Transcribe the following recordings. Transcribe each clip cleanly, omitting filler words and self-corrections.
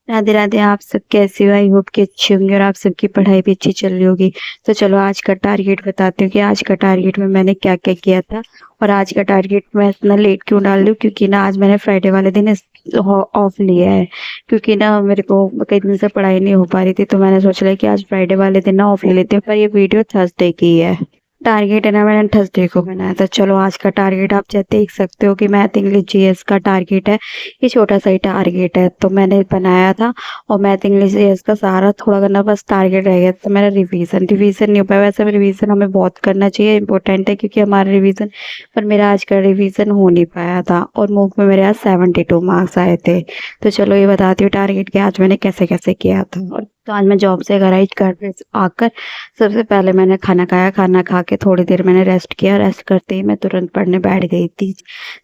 राधे राधे। आप सब कैसे हो? आई होप कि अच्छे होंगे और आप सबकी पढ़ाई भी अच्छी चल रही होगी। तो चलो आज का टारगेट बताती हूँ कि आज का टारगेट में मैंने क्या क्या किया था। और आज का टारगेट मैं इतना लेट क्यों डाल रही हूँ, क्योंकि ना आज मैंने फ्राइडे वाले दिन ऑफ लिया है। क्योंकि ना मेरे को कई दिन से पढ़ाई नहीं हो पा रही थी, तो मैंने सोच लिया कि आज फ्राइडे वाले दिन ना ऑफ ले लेती हूँ। पर ये वीडियो थर्सडे की है। टारगेट है ना, मैंने थर्सडे को बनाया था। चलो आज का टारगेट आप जैसे देख सकते हो कि मैथ इंग्लिश जीएस का टारगेट है। ये छोटा सा ही टारगेट है तो मैंने बनाया था। और मैथ इंग्लिश जीएस का सारा थोड़ा करना बस टारगेट रह गया। तो मेरा रिवीजन रिवीजन नहीं हो पाया। वैसे रिवीजन हमें बहुत करना चाहिए, इंपॉर्टेंट है क्योंकि हमारा रिवीजन। पर मेरा आज का रिवीजन हो नहीं पाया था और मूक में मेरे आज 72 मार्क्स आए थे। तो चलो ये बताती हूँ टारगेट के आज मैंने कैसे कैसे किया था। और तो आज मैं जॉब से घर आई, घर पे आकर सबसे पहले मैंने खाना खाया। खाना खा के थोड़ी देर मैंने रेस्ट किया। रेस्ट करते ही मैं तुरंत पढ़ने बैठ गई थी।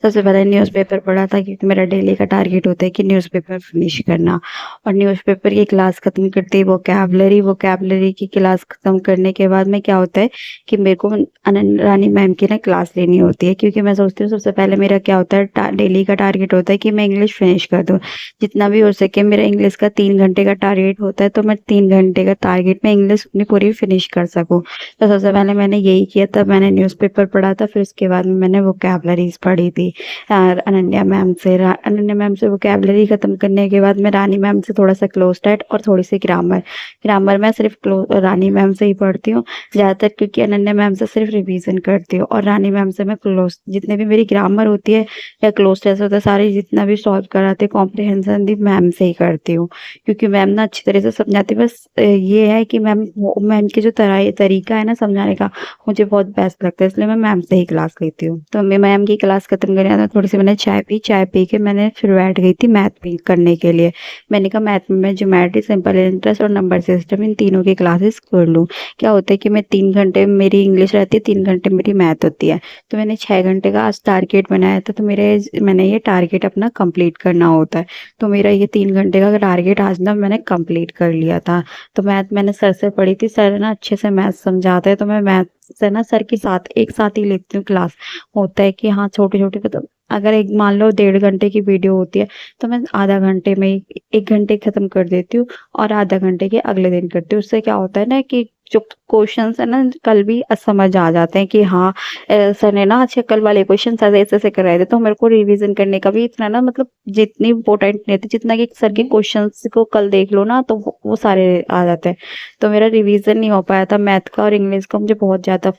सबसे पहले न्यूज़पेपर पढ़ा था, क्योंकि मेरा डेली का टारगेट होता है कि न्यूज़पेपर फिनिश करना। और न्यूज़पेपर की क्लास खत्म करते ही वोकैबलरी की क्लास खत्म करने के बाद में क्या होता है कि मेरे को अनन्या रानी मैम की ना क्लास लेनी होती है। क्योंकि मैं सोचती हूँ सबसे पहले मेरा क्या होता है, डेली का टारगेट होता है कि मैं इंग्लिश फिनिश कर दूँ जितना भी हो सके। मेरा इंग्लिश का 3 घंटे का टारगेट होता है, तो मैं 3 घंटे का टारगेट में इंग्लिश अपनी पूरी फिनिश कर सकूँ। तो सबसे पहले मैंने यही किया। तब मैंने न्यूज़पेपर पढ़ा था, फिर उसके बाद में मैंने वोकैबलरीज पढ़ी थी अनन्या मैम से वोकैबलरी खत्म करने के बाद मैं रानी मैम से थोड़ा सा क्लोज टाइट और थोड़ी सी ग्रामर। ग्रामर मैं सिर्फ रानी मैम से ही पढ़ती हूँ ज़्यादातर, क्योंकि अनन्या मैम से सिर्फ रिवीजन करती हूँ। और रानी मैम से मैं क्लोज जितने भी मेरी ग्रामर होती है या क्लोज टेस्ट होता है, सारे जितना भी सॉल्व कराते कॉम्प्रिहेंशन भी मैम से ही करती हूँ। क्योंकि मैम ना अच्छी तरह से समझाती। बस ये है कि मैम की जो तरीका है ना समझाने का, मुझे बहुत बेस्ट लगता है, इसलिए मैं मैम से ही क्लास लेती हूँ। तो मैं मैम की क्लास खत्म करने आता, थोड़ी सी मैंने चाय पी के मैंने फिर बैठ गई थी मैथ भी करने के लिए। मैंने कहा मैथ में मैं ज्योमेट्री, सिंपल इंटरेस्ट और नंबर सिस्टम इन तीनों की क्लासेस कर लूँ। क्या होता है कि मैं 3 घंटे मेरी इंग्लिश रहती है, 3 घंटे मेरी मैथ होती है। तो मैंने 6 घंटे का आज टारगेट बनाया था। तो मैंने ये टारगेट अपना कंप्लीट करना होता है। तो मेरा ये 3 घंटे का टारगेट आज ना मैंने कंप्लीट कर लिया था। तो मैथ मैंने सर से पढ़ी थी। सर ना अच्छे से मैथ समझाते हैं, तो मैं मैथ से ना सर के साथ एक साथ ही लेती हूँ क्लास। होता है कि हाँ छोटे छोटे मतलब अगर एक मान लो 1.5 घंटे की वीडियो होती है, तो मैं आधा घंटे में ही 1 घंटे खत्म कर देती हूँ और आधा घंटे के अगले दिन करती हूँ। उससे क्या होता है ना कि जो क्वेश्चंस है ना कल भी समझ आ जाते हैं कि हाँ सर ने ना अच्छा कल वाले क्वेश्चन ऐसे ऐसे से कराए थे। तो मेरे को रिवीजन करने का भी इतना ना मतलब जितनी इम्पोर्टेंट नहीं होती, जितना कि सर के क्वेश्चंस को कल देख लो ना तो वो सारे आ जाते हैं। तो मेरा रिवीजन नहीं हो पाया था मैथ का और इंग्लिश का, मुझे बहुत ज़्यादा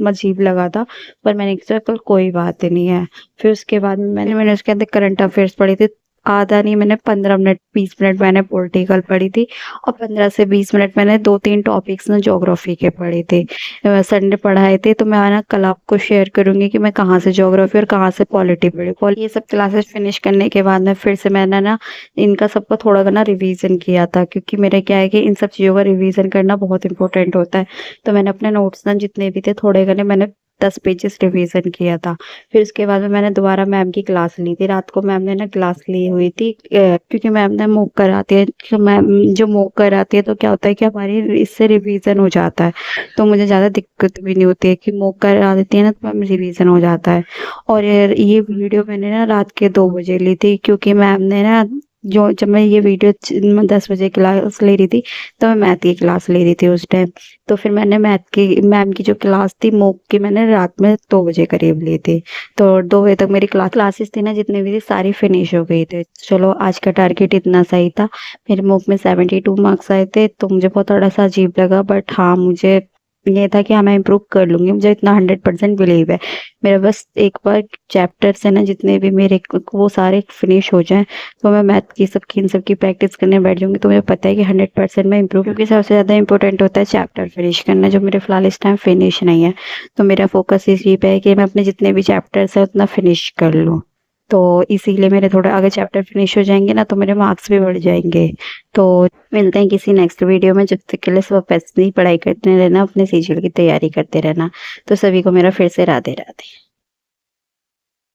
अजीब लगा था। पर मैंने सोचा कल कोई बात नहीं है। फिर उसके बाद में मैंने उसके अंदर करंट अफेयर्स पढ़ी थी। आधा नहीं, मैंने 15 मिनट 20 मिनट मैंने पॉलिटिकल पढ़ी थी। और 15 से 20 मिनट मैंने 2-3 टॉपिक्स ना ज्योग्राफी के पढ़े थे। सर ने पढ़ाए थे। तो मैं ना कल आपको शेयर करूंगी कि मैं कहाँ से ज्योग्राफी और कहाँ से पॉलिटी पढ़ी। ये सब क्लासेस फिनिश करने के बाद में फिर से मैंने ना इनका सबका थोड़ा ना रिवीजन किया था। क्योंकि मेरा क्या है कि इन सब चीज़ों का रिवीजन करना बहुत इंपॉर्टेंट होता है। तो मैंने अपने नोट्स ना जितने भी थे थोड़े करने मैंने 10 पेजेस रिवीजन किया था। फिर उसके बाद में मैंने दोबारा मैम की क्लास ली थी। रात को मैम ने ना क्लास ली हुई थी, क्योंकि मैम ने मूक कराती है। तो मैम जो मूक कराती है तो क्या होता है कि हमारी इससे रिवीजन हो जाता है। तो मुझे ज़्यादा दिक्कत भी नहीं होती है कि मूक करा देती है ना, तो मैम रिवीजन हो जाता है। और ये वीडियो मैंने ना रात के 2 बजे ली थी, क्योंकि मैम ने ना जो जब मैं ये वीडियो 10 बजे क्लास ले रही थी, तो मैं मैथ की क्लास ले रही थी उस टाइम। तो फिर मैंने मैथ की मैम की जो क्लास थी मूक की, मैंने रात में 2 बजे करीब ली थी। तो 2 बजे तक मेरी क्लासेस थी ना जितनी भी थी सारी फिनिश हो गई थी। चलो आज का टारगेट इतना सही था। मेरे मूक में 72 मार्क्स आए थे, तो मुझे बहुत थोड़ा सा अजीब लगा। बट हाँ मुझे ये था कि हाँ मैं इम्प्रूव कर लूंगी, मुझे इतना 100% बिलीव है। मेरा बस एक बार चैप्टर्स है ना जितने भी मेरे वो सारे फिनिश हो जाएं, तो मैं मैथ की सबकी इन सबकी प्रैक्टिस करने बैठ जाऊंगी। तो मुझे पता है कि 100% मैं इम्प्रूव, क्योंकि सबसे ज़्यादा इंपॉर्टेंट होता है चैप्टर फिनिश करना, जो मेरे फिलहाल इस टाइम फिनिश नहीं है। तो मेरा फोकस इसी पे है कि मैं अपने जितने भी चैप्टर्स है उतना फिनिश कर लूँ। तो इसीलिए मेरे थोड़ा अगर चैप्टर फिनिश हो जाएंगे ना तो मेरे मार्क्स भी बढ़ जाएंगे। तो मिलते हैं किसी नेक्स्ट वीडियो में। जब तक के लिए सब अपनी पढ़ाई करते रहना, अपने सीजीएल की तैयारी करते रहना। तो सभी को मेरा फिर से राधे राधे।